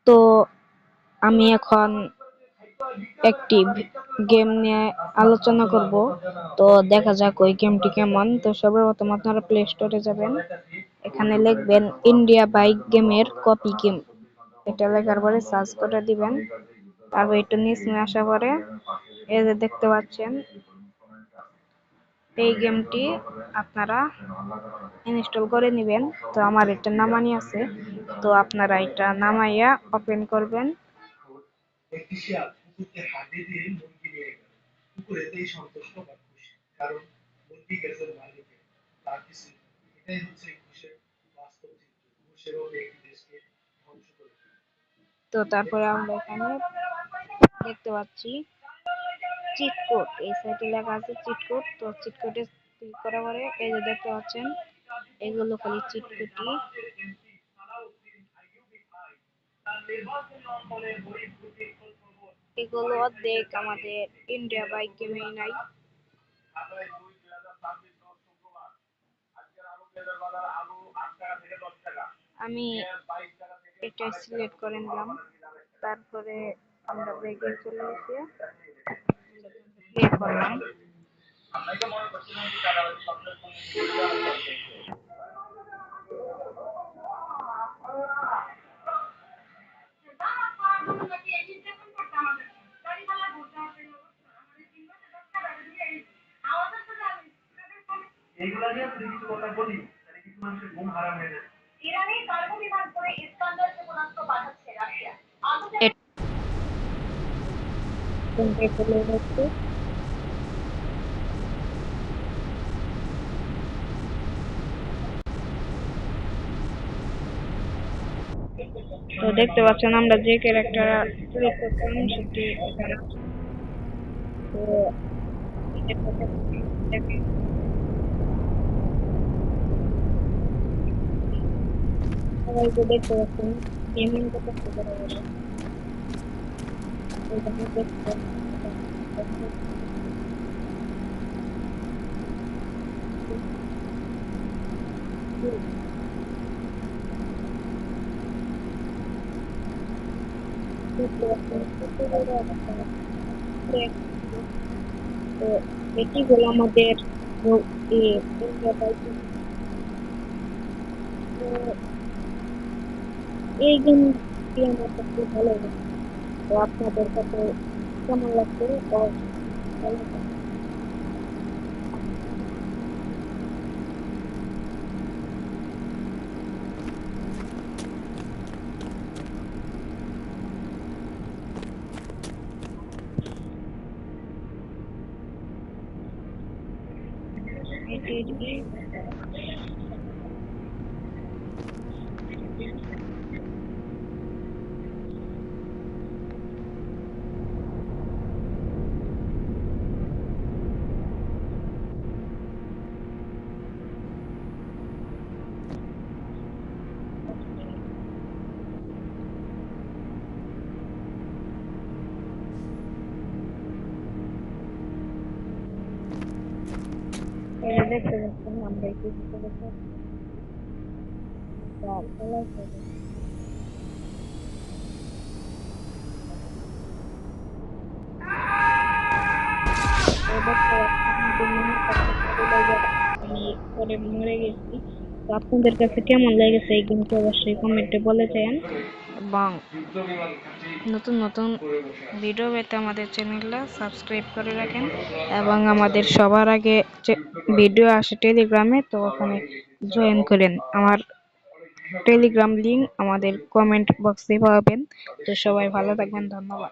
তো আমি এখন একটি গেম নিয়ে আলোচনা করব। তো দেখা যাক ওই গেমটি কেমন। তো সর্বপ্রথম আপনারা প্লে স্টোরে যাবেন, এখানে লিখবেন ইন্ডিয়া বাইক গেমের কপি গেম। এটা লেখার পরে সার্চ করে দিবেন, তারপর একটু নিচে আসা পরে এই যে দেখতে পাচ্ছেন এই গেমটি আপনারা ইনস্টল করে নেবেন। তো আমার এটা নামানি আছে, তো আপনারা এটা নামাইয়া ওপেন করবেন। একটি শিয়াল কুকুরকে হাড্ডি দিয়ে মুরগি নিয়ে গেল। কুকুর এতেই সন্তুষ্ট বা খুশি, কারণ মুরগি গেছের মালিকে তার কিছু। এটাই হচ্ছে ঘুষের বাস্তব চিত্র। ঘুষেরও একটি দেশকে ধ্বংস করে। তো তারপরে আমরা এখানে দেখতে পাচ্ছি চিট কোড, এই সাইটে লেখা আছে চিট কোড। তো চিট কোডে ক্লিক করার পরে এই যে দেখতে পাচ্ছেন এগুলো খালি চিট কোডই। এগুলো অর্ধেক আমাদের ইন্ডিয়া বাইক গেমেই নাই। আমি এটা সিলেক্ট করে নিলাম, তারপরে আমরা ব্রেকে চলে এসে প্লে করলাম। এইগুলা নিয়ে যদি কিছু কথা বলি তাহলে কিছু মানুষের ঘুম হারাম হয়ে যাবে। ইরানে কার্গো বিমান করে ইস্কান্দার ক্ষেপণাস্ত্র পাঠাচ্ছে রাশিয়া। তো দেখতে পাচ্ছেন আমরা যে ক্যারেক্টার সিলেক্ট করতাম সেটি এখানে। তো সবাই যে দেখতে পাচ্ছেন গেমিং করতে পারে। এখানে দেখতে তো এটি হলো আমাদের এই গেমটি আমার কাছে ভালো লাগে। তো আপনাদের কাছে কেমন লাগছে? এটি দেখতে পাচ্ছেন আমরা একটু আমি পরে মরে গেছি। তো আপনাদের কাছে কেমন লেগেছে এই গেমটি অবশ্যই কমেন্টে বলে যান, এবং নতুন নতুন ভিডিও পেতে আমাদের চ্যানেলটা সাবস্ক্রাইব করে রাখেন। এবং আমাদের সবার আগে ভিডিও আসে টেলিগ্রামে, তো ওখানে জয়েন করেন। আমার টেলিগ্রাম লিংক আমাদের কমেন্ট বক্সে পাবেন। তো সবাই ভালো থাকবেন, ধন্যবাদ।